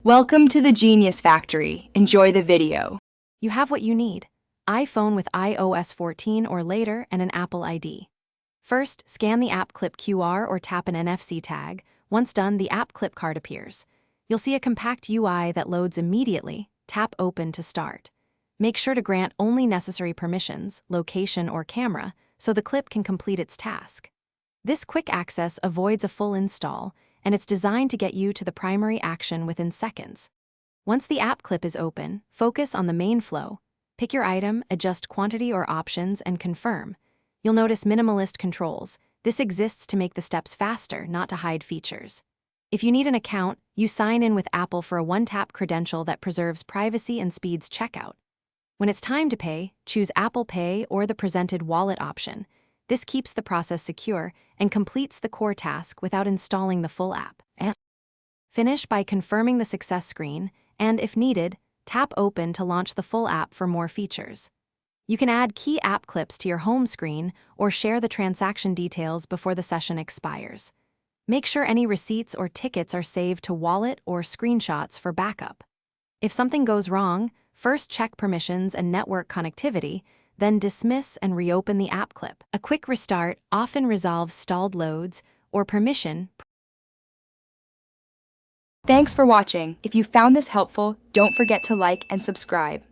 Welcome to the Genius Factory. Enjoy the video. You have what you need: iPhone with iOS 14 or later and an Apple ID. First, scan the app clip QR or tap an NFC tag. Once done, the app clip card appears. You'll see a compact UI that loads immediately. Tap Open to start. Make sure to grant only necessary permissions, location or camera, so the clip can complete its task. This quick access avoids a full install, and it's designed to get you to the primary action within seconds. Once the app clip is open, focus on the main flow. Pick your item, adjust quantity or options, and confirm. You'll notice minimalist controls. This exists to make the steps faster, not to hide features. If you need an account, you sign in with Apple for a one-tap credential that preserves privacy and speeds checkout. When it's time to pay, choose Apple Pay or the presented wallet option. This keeps the process secure and completes the core task without installing the full app. Finish by confirming the success screen, and if needed, tap Open to launch the full app for more features. You can add key app clips to your home screen or share the transaction details before the session expires. Make sure any receipts or tickets are saved to wallet or screenshots for backup. If something goes wrong, first check permissions and network connectivity, then dismiss and reopen the app clip. A quick restart often resolves stalled loads or permission. Thanks for watching. If you found this helpful, don't forget to like and subscribe.